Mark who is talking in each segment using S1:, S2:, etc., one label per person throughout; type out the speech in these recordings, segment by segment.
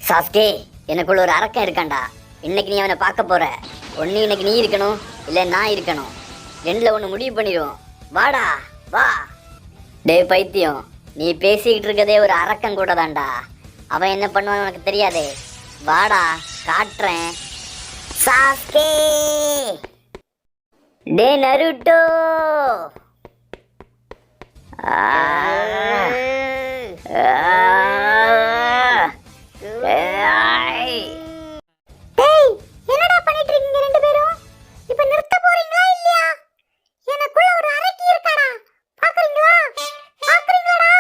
S1: Sasuke, எனக்குள்ள ஒரு அரக்கன் இருக்கான்டா. இன்னைக்கு நீ அவனை பார்க்க போற. ஒன்னு இன்னைக்கு நீ இருக்கணும், இல்ல நான் இருக்கணும். ரெண்டுல ஒண்ணு முடிவு பண்ணிடுவோம். வாடா வா. டே பைத்தியம், நீ பேசிக்கிட்டு இருக்கதே ஒரு அரக்கன் கூட தான்டா. அவன் என்ன பண்ணுவான்னு உனக்கு தெரியாதே. வாடா காட்டுறேன். சாஸ்கே, டே நருட்டோ.
S2: என்னடா பண்ணிட்டு இருக்கீங்க ரெண்டு பேரும்? இப்ப நிறுத்த போறீங்களா இல்லையா? எனக்குள்ள ஒரு அரக்கி இருக்காடா. பாக்குறீங்களா? பாக்குறீங்களாடா?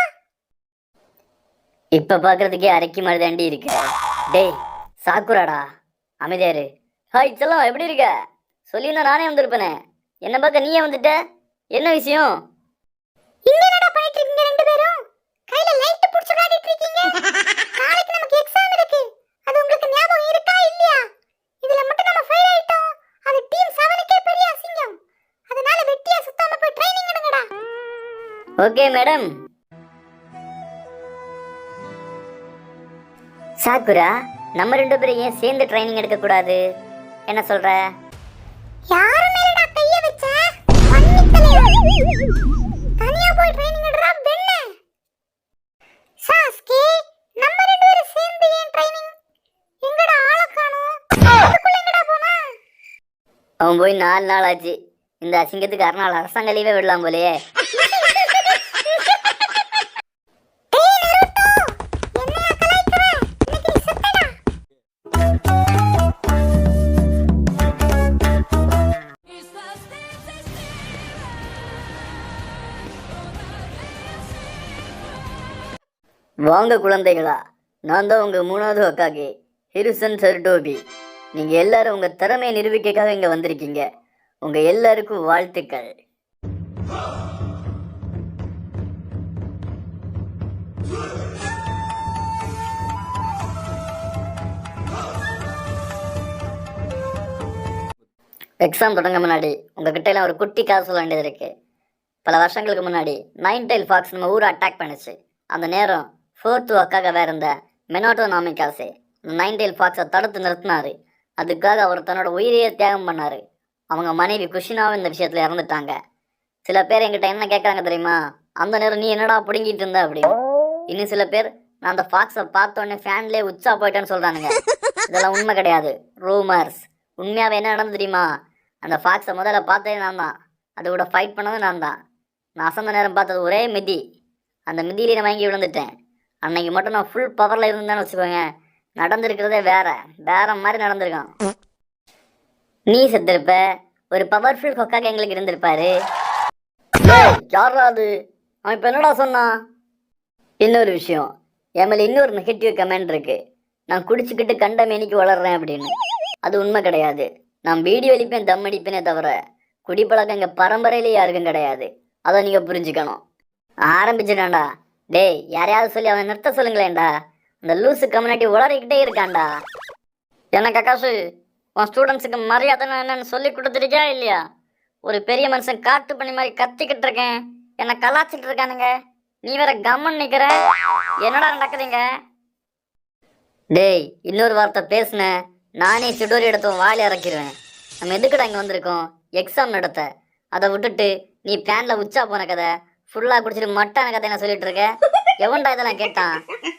S1: இப்ப பாக்குறதுக்கே அரக்கி மாதிரி தாண்டி இருக்கு. டேய் சாக்குராடா, அமைதியாரு. ஹாய் செல்லம், எப்படி இருக்க? சொல்லியிருந்தா நானே வந்திருப்பேனே. என்ன பார்க்க நீயே வந்துட்ட? என்ன விஷயம்?
S2: இங்க என்னடா பண்ணிட்டு இருக்கீங்க ரெண்டு பேரும்? கையில லைட் புடிச்சு காட்டிட்டு இருக்கீங்க. நாளைக்கு நமக்கு எக்ஸாம் இருக்கு. அது உங்களுக்கு ஞாபகம் இருக்கா இல்லையா? இதுல மட்டும் நம்ம ஃபெயில் ஆயிட்டோம். அது டீம் 7க்கே பெரிய அசிங்கம். அதனால வெட்டியா சுத்தாம போய் ட்ரைனிங் எடுங்கடா.
S1: Okay madam. சாக்குரா, நம்ம ரெண்டு பேரும் ஏன் சேர்ந்து ட்ரைனிங் எடுக்க கூடாது? என்ன சொல்ற?
S2: யாரு மேலடா கைய வச்ச? பண்ணிட்டலையா? தனியா போய் ட்ரைனிங் எடுறா பெண்ணே. சாஸ்கே, நம்ம ரெண்டு பேரும் சேர்ந்து ஏன் ட்ரைனிங்? எங்கடா ஆள காணோம்? அதுக்குள்ள எங்கடா போனா?
S1: அவன் போய் 4 நாள் ஆச்சு. இந்த அசிங்கத்துக்கு அரணாள் அரசாங்க லீவே விடலாம் போலயே.
S2: டேய் நருட்டோ, என்னையா கலாய்க்கற? இன்னைக்கு நீ செத்தடா.
S1: வாங்க குழந்தைகளா, நான் தான் உங்க 3வது அக்காகி ஹிருசன் சர்டோபி. நீங்க எல்லாரும் உங்க திறமையை நிரூபிக்கக்காக இங்க வந்திருக்கீங்க. உங்க எல்லாருக்கும் வாழ்த்துக்கள். எக்ஸாம் தொடங்க முன்னாடி உங்ககிட்ட எல்லாம் ஒரு குட்டி கதை சொல்ல வேண்டியது இருக்கு. பல வருஷங்களுக்கு முன்னாடி 9 டைல் ஃபாக்ஸ் நம்ம ஊரை அட்டாக் பண்ணுச்சு. அந்த நேரம் 4th அக்காக இருந்த மெனாட்டோ நாமிகாசே அந்த 9 டைல் ஃபாக்ஸை தடுத்து நிறுத்தினாரு. அதுக்காக அவர் தன்னோட உயிரையே தியாகம் பண்ணாரு. அவங்க மனைவி குஷினாவும் இந்த விஷயத்துல இறந்துட்டாங்க. சில பேர் என்கிட்ட என்ன கேட்கறாங்க தெரியுமா? அந்த நேரம் நீ என்னடா பிடுங்கிட்டு இருந்த அப்படின்னு. இன்னும் சில பேர் நான் அந்த ஃபாக்ஸை பார்த்தோன்னே ஃபேன்லேயே உச்சா போயிட்டேன்னு சொல்றானுங்க. இதெல்லாம் உண்மை கிடையாது, ரூமர்ஸ். உண்மையாவே என்ன நடந்து தெரியுமா? அந்த ஃபாக்ஸை முதல்ல பார்த்ததே நான் தான். அது கூட ஃபைட் பண்ணதும் நான் தான். நான் அசந்த நேரம் பார்த்தது ஒரே மிதி. அந்த மிதியிலே நான் வாங்கி விழுந்துட்டேன். அன்னைக்கு மட்டும் நான் ஃபுல் பவரில் இருந்தேன்னு வச்சுக்கோங்க, நடந்திருக்கிறதே வேற மாதிரி நடந்திருக்கான். நீ செத்திருப்ப, ஒரு பவர்ஃபுல் கொக்காக எங்களுக்கு இருந்திருப்பாரு. யாராவது அவன் இப்போ என்னடா சொன்னான்? இன்னொரு விஷயம், என் மேலே இன்னொரு நெகட்டிவ் கமெண்ட் இருக்கு. நான் குடிச்சுக்கிட்டு கண்ட மேனிக்கு வளர்றேன் அப்படின்னு. அது உண்மை கிடையாது. நான் வீடியோ அடிப்பேன், தம் அடிப்பேனே தவிர குடிப்பழக்கம் எங்கள் பரம்பரையிலே யாருக்கும் கிடையாது. அதை நீங்கள் புரிஞ்சுக்கணும். ஆரம்பிச்சிட்டான்டா. டேய், யாரையாவது சொல்லி அவன் நிறுத்த சொல்லுங்களேன்டா. அந்த லூசு கம்யூனிட்டி உளறிக்கிட்டே இருக்கான்டா. என்ன கக்காசு, உன் ஸ்டூடெண்ட்ஸுக்கு மரியாதை என்னன்னு சொல்லி கொடுத்துருக்கியா இல்லையா? ஒரு பெரிய மனுஷன் காட்டு பண்ணி மாதிரி கத்திக்கிட்டு இருக்கேன், என்னை கலாச்சிட்டு இருக்கானுங்க. நீ வேற கம்மன் நிற்கிற. என்னடா நடக்குதுங்க? டேய், இன்னொரு வார்த்தை பேசுன நானே சிடோரி எடுத்து வாலி இறக்கிடுவேன். நம்ம எதுக்குடா இங்கே வந்திருக்கோம்? எக்ஸாம் நடத்த. அதை விட்டுட்டு நீ பிளான்ல உச்சா போன கதை, ஃபுல்லாக குடிச்சிட்டு மட்டான கதை என்ன சொல்லிட்டு இருக்க? எவன்டா இதெல்லாம் கேட்டான்?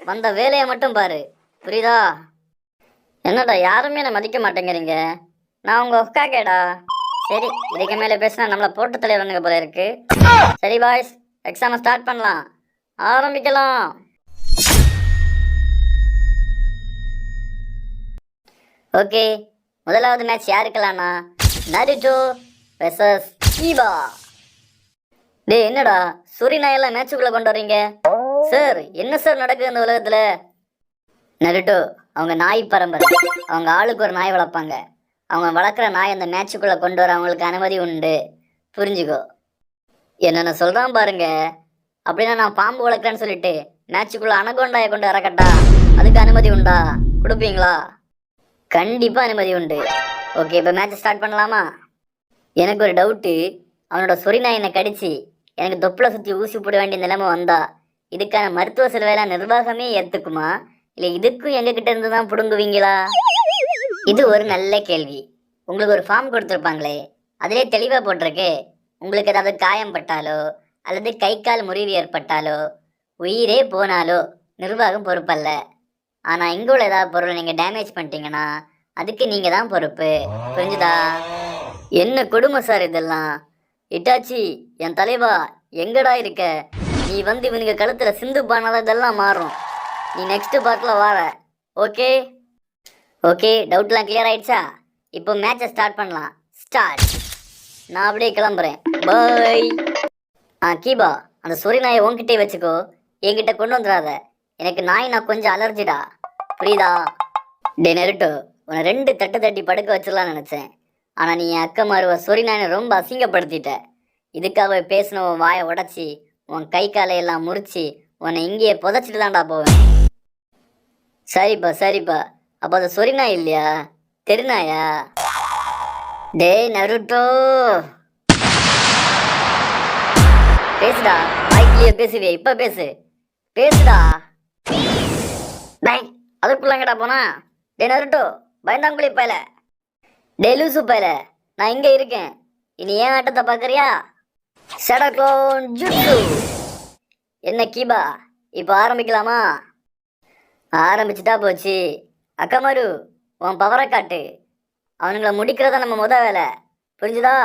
S1: வந்த வேலையை மட்டும் பாரு, புரியுதா? என்னடா யாருமே என்ன மதிக்க மாட்டேங்கிறீங்க? நான் உங்க ஒக்கா கேடா. சரி, இதுக்கு மேலே பேசினா நம்மளை போட்டு தலைவனுங்க போல இருக்கு. சரி பாய்ஸ், எக்ஸாமை ஸ்டார்ட் பண்ணலாம். ஆரம்பிக்கலாம். ஓகே, முதலாவது மேட்ச் யாருக்கலாம்னா நருட்டோ வெர்சஸ் ஈவா. டேய், என்னடா சூரியனாயெல்லாம் மேட்சுக்குள்ள கொண்டு வரீங்க? சார், என்ன சார் நடக்குது இந்த உலகத்துல? நருட்டோ, அவங்க நாய் பரம்பரை. அவங்க ஆளுக்கு ஒரு நாய் வளர்ப்பாங்க. அவங்க வளர்க்குற நாய் அந்த மேட்சுக்குள்ள கொண்டு வர அவங்களுக்கு அனுமதி உண்டு, புரிஞ்சுக்கோ. என்னென்ன சொல்றான் பாருங்க. அப்படின்னா நான் பாம்பு வளர்க்குறேன்னு சொல்லிட்டு மேட்சுக்குள்ள அனகொண்டாயை கொண்டு இறக்கட்டா? அதுக்கு அனுமதி உண்டா? கொடுப்பீங்களா? கண்டிப்பா அனுமதி உண்டு. ஓகே, இப்போ மேட்ச் ஸ்டார்ட் பண்ணலாமா? எனக்கு ஒரு டவுட்டு. அவனோட சொரிநாய் என்னை கடிச்சு எனக்கு தொப்புளை சுற்றி ஊசி போட வேண்டிய நிலைமை வந்தா இதுக்கான மருத்துவ செலவெல்லாம் நிர்வாகமே ஏற்றுக்குமா, இல்லை இதுக்கும் எங்ககிட்ட இருந்து தான் பிடுங்குவீங்களா? இது ஒரு நல்ல கேள்வி. உங்களுக்கு ஒரு ஃபார்ம் கொடுத்துருப்பாங்களே, அதிலே தெளிவாக போட்டிருக்கு, உங்களுக்கு ஏதாவது காயம் பட்டாலோ அல்லது கை கால் முறிவு ஏற்பட்டாலோ உயிரே போனாலோ நிர்வாகம் பொறுப்பல்ல. ஆனால் இங்கே உள்ள ஏதாவது பொருளை நீங்கள் டேமேஜ் பண்ணிட்டீங்கன்னா அதுக்கு நீங்கள் தான் பொறுப்பு. புரிஞ்சுதா? என்ன கொடுமை சார் இதெல்லாம். இட்டாச்சி, என் தலைவா, எங்கடா இருக்க? நீ வந்து இவனுங்க கழுத்தில் சிந்து பானால இதெல்லாம் மாறும். நீ நெக்ஸ்ட் பார்ட்டில் வார. ஓகே ஓகே, டவுட்லாம் கிளியர் ஆயிடுச்சா? இப்போ மேட்சை ஸ்டார்ட் பண்ணலாம். ஸ்டார்ட். நான் அப்படியே கிளம்புறேன். பாய். கீபா, அந்த சொறி நாயை உன்கிட்டே வச்சுக்கோ, என்கிட்ட கொண்டு வந்துடாத. எனக்கு நாய்னா கொஞ்சம் அலர்ஜிடா, புரியுதா? டே நெருட்டோ, உன்னை 2 தட்டு தட்டி படுக்க வச்சிடலாம்னு நினச்சேன். ஆனால் நீ என் அக்கா மாறுவ சொறி நாயை ரொம்ப அசிங்கப்படுத்திட்ட. இதுக்காக பேசின உன் வாயை உடச்சி உன் கை காலையெல்லாம் முறிச்சு உன்னை இங்கேயே புதைச்சிட்டு தான்டா போவேன். சரிப்பா சரிப்பா. அப்போ அது சொறி நாய் இல்லையா, தெருநாயா? டேய் நருட்டோ, பேசுடா. வாய்க்கிலேயே பேசுவியே, இப்ப பேசு. பேசுடா. டேய், அதுக்குள்ளங்கடா போனா? டே நருட்டோ, பயந்தாங்குழி பயல. டே லூசு பயல, நான் இங்க இருக்கேன். இனி ஏன் ஆட்டத்தை பாக்குறியா? ஷடக்ளோன் ஜுட்சு. என்ன கீபா, இப்போ ஆரம்பிக்கலாமா? ஆரம்பிச்சுட்டா போச்சு. அக்கமாரு, உன் பவரை காட்டு. அவனுங்களை முடிக்கிறதா நம்ம முத வேலை, புரிஞ்சுதா?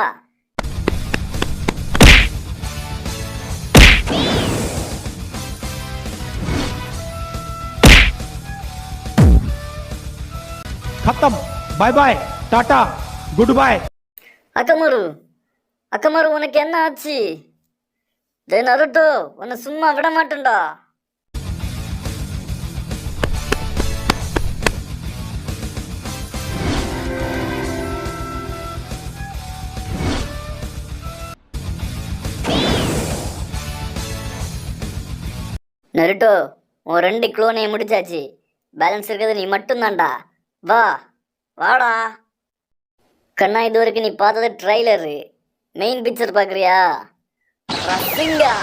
S3: खत्म, बाय बाय, टाटा, गुड बाय.
S1: அக்கமாரு, அக்கமாரு, உனக்கு என்ன ஆச்சு? டே நருட்டோ, உன்னை சும்மா விட மாட்டேன்டா. நருட்டோ, உன் 2 க்ளோனையும் முடிச்சாச்சு. பேலன்ஸ் இருக்கிறது நீ மட்டும்தான்டா. வா வாடா. கண்ணா, இது வரைக்கும் நீ பார்த்தது ட்ரைலரு. மெயின் பிக்சர் பார்க்குறியா? ரசிங்கா,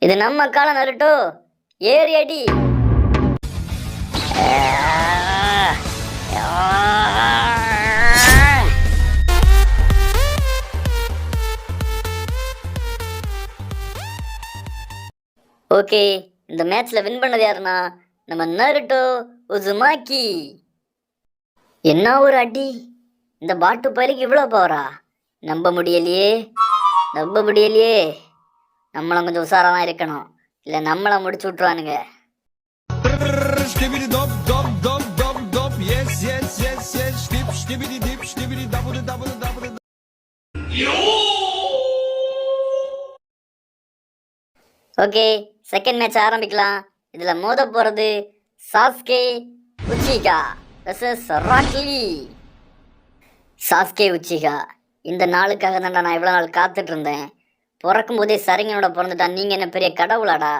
S1: இது நம்ம காலம் நருட்டோ. ஏறி அடி. ஓகே, இந்த மேட்ச்ல வின் பண்ணது யாருன்னா நம்ம நருட்டோ உசுமாக்கி. என்ன ஒரு அடி! இந்த பாட்டு பயிலுக்கு இவ்வளோ பவரா? நம்ப முடியலையே, நம்ப முடியலையே. நம்மளும் கொஞ்சம் உஷாராக இருக்கணும், இல்லை நம்மளை முடிச்சு விட்ருவானுங்க.
S4: Skibidi dop dop dop dop dop, yes yes yes yes, skip skibidi dip skibidi double double double.
S1: Okay, second match ஆரம்பிக்கலாம். இதுல மோத போறது Sasuke Uchiha versus Rock Lee. Sasuke Uchiha, இந்த நாளுக்காக தான்டா நான் இவ்வளோ நாள் காத்துட்டு இருந்தேன். பிறக்கும் போதே சரிங்கனோட பிறந்துட்டா, நீங்க என்ன பெரிய கடவுளாடா?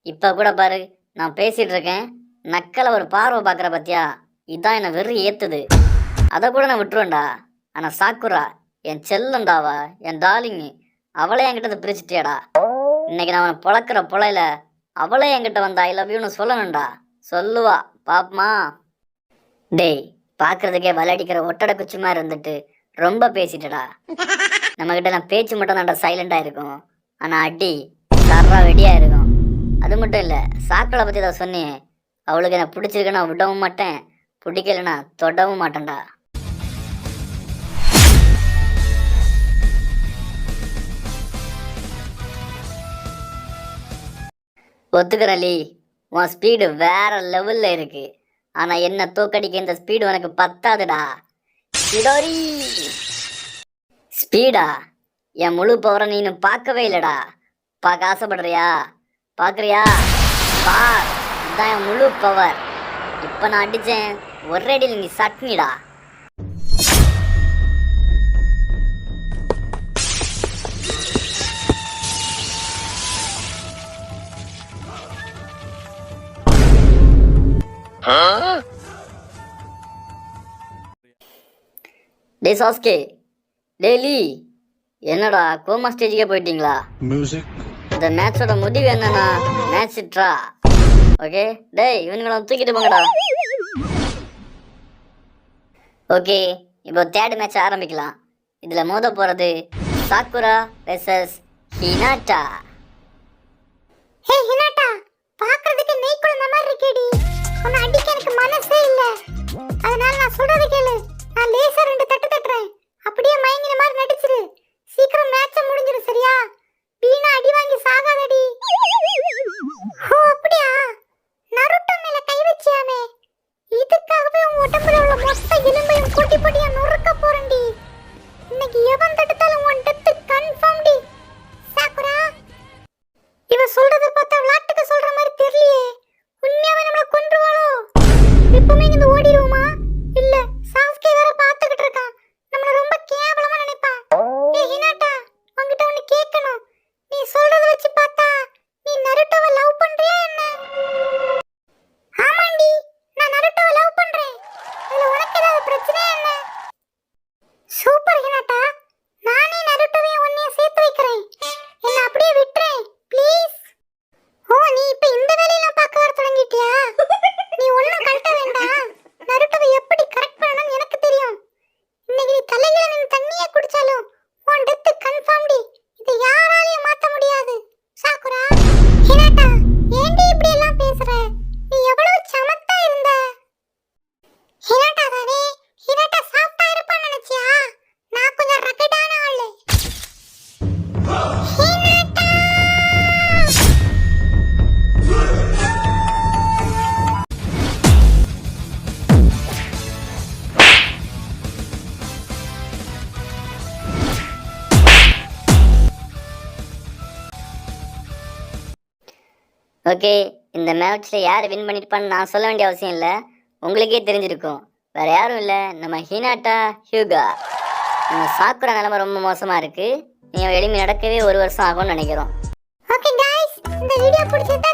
S1: இப்போ கூட பாரு, நான் பேசிட்டு இருக்கேன், நக்கலை ஒரு பார்வை பார்க்குற பத்தியா? இதான் என்னை வெறி ஏத்துது. அதை கூட நான் விட்டுருவேன்டா. ஆனால் சாக்குரா, என் செல்லண்டாவா, என் டார்லிங்கு, அவளே என்கிட்ட பிரிச்சுட்டியாடா. இன்னைக்கு நான் அவனை பொழக்கிற பொழையில அவளே என்கிட்ட வந்த ஐ லவ் யூன்னு சொல்லணும்டா. சொல்லுவா, பாப்பமா. டேய், பார்க்கறதுக்கே வலடிக்கிற ஒட்டடை குச்சி மாதிரி இருந்துட்டு ரொம்ப பேசிட்டடா. நம்மகிட்ட நான் பேச்சு மட்டும் தான்டா சைலண்டாக இருக்கும், ஆனால் அடி சர்றா வெடியாக இருக்கும். அது மட்டும் இல்லை, சாக்களை பற்றி தான் சொன்னேன். அவளுக்கு என்ன பிடிச்சிருக்குன்னா விடவும் மாட்டேன், பிடிக்கலன்னா தொடவும் மாட்டேன்டா. ஒத்துக்கிறலி, உன் ஸ்பீடு வேற லெவல்ல இருக்கு. ஆனா என்ன தோக்கடிக்க இந்த ஸ்பீடு உனக்கு பத்தாதுடா. ஸ்பீடா? என் முழு பவரை நீ இன்னும் பார்க்கவே இல்லடா. பார்க்க ஆசைப்படுறியா? பார்க்குறியா? பார், இதுதான் என் முழு பவர். இப்போ நான் அடித்தேன், ஒரே அடியில் நீ சட்னிடா. டே சாஸ்கே, டேலி, என்னடா கோமா ஸ்டேஜுக்கே போயிட்டீங்களா?
S3: Music.
S1: இந்த மேட்சோட முடிவு என்னன்னா மேட்ச் ட்ரா. ஓகே டேய் இவனுங்களை தூக்கிட்டு போங்கடா. ஓகே இப்போ தேர்ட் மேட்ச் ஆரம்பிக்கலாம். இதுல மோத போறது சாக்குரா வெர்சஸ் ஹினாட்டா.
S2: ஹே ஹினாட்டா, பார்க்கிறதுக்கு நெய் குழந்த மாதிரி இருக்கேடி. உன்னை அடிக்க எனக்கு மனசே இல்ல. அதனால நான் சொல்றது கேளு. நான் லேசர் 2 தட்டு தட்டுறேன். அப்படியே மயங்கின மாதிரி நடிச்சிரு. சீக்கிரம் மேட்ச் முடிஞ்சிரும் சரியா? வீணா அடி வாங்கி சாகாதடி. ஓ அப்படியா? நருட்டோ மேல கை வச்சியாமே. இதுக்காகவே உன் உடம்புல உள்ள மொத்த எலும்பையும் பொடி பொடியா நொறுக்க போறேன்டி. இன்னைக்கு எவன் தடுத்தாலும் உன் டெத் கன்ஃபார்ம் டி. சாக்குரா, இவ சொல்றத பார்த்தா விளையாட்டுக்கு சொல்ற மாதிரி தெரியலையே. உண்மையாவே நம்மள கொன்றுவாளோ? இப்பவுமே இங்க ஓடிடுவோமா? இல்ல சாஸ்கே வேற பாத்துக்கிட்டு இருக்கான். நம்மள ரொம்ப கேவலமா நினைப்பான். ஏய் ஹினாட்டா, உன்கிட்ட ஒன்னு கேட்கணும். நீ சொல்றத வச்சு பார்த்தா நீ நருட்டோவை லவ் பண்றியா என்ன? ஆமாண்டி, நான் நருட்டோவை லவ் பண்றேன். இதுல உனக்கு ஏதாவது பிரச்சனை என்ன? சூப்பர் ஹினாட்டா, நானே நருட்டோவையும் உன்னையும் சேர்த்து வைக்கிறேன். என்ன அப்படியே விட்டுறேன் ப்ளீஸ். ஓ நீ இப்ப இந்த வேலையெல்லாம் பார்க்க வர தொடங்கிட்டியா? நீ ஒண்ணும் கழட்ட வேண்டாம். நருட்டோவை எப்படி கரெக்ட் பண்ணணும்னு எனக்கு தெரியும். இன்னைக்கு நீ தலையில நின்னு தண்ணியே குடிச்சாலும் உன் டெத் கன்ஃபார்ம் டி. இதை யாராலையும் மாத்த முடியாது. சாக்குரா, ஹினாட்டா ஏன்டி இப்படி எல்லாம் பேசுற? நீ எவ்வளவு சமத்தா இருந்த. ஹினாட்டா தானே? ஹினாட்டா சாஃப்ட்டா இருப்பான்னு நினைச்சியா? நான் கொஞ்சம் ரகடான ஆளு. ஹினாட்டா,
S1: ஓகே இந்த மேட்ச்ல யார் வின் பண்ணிருப்பான்னு நான் சொல்ல வேண்டிய அவசியம் இல்லை, உங்களுக்கே தெரிஞ்சிருக்கும். வேற யாரும் இல்லை, நம்ம ஹினாட்டா ஹியூகா. நம்ம சாக்குரா நிலைமை ரொம்ப மோசமா இருக்கு. நீ எளிமை நடக்கவே 1 வருஷம் ஆகும்னு நினைக்கிறோம்.
S2: ஓகே गाइस, இந்த வீடியோ பிடிச்சிருந்தா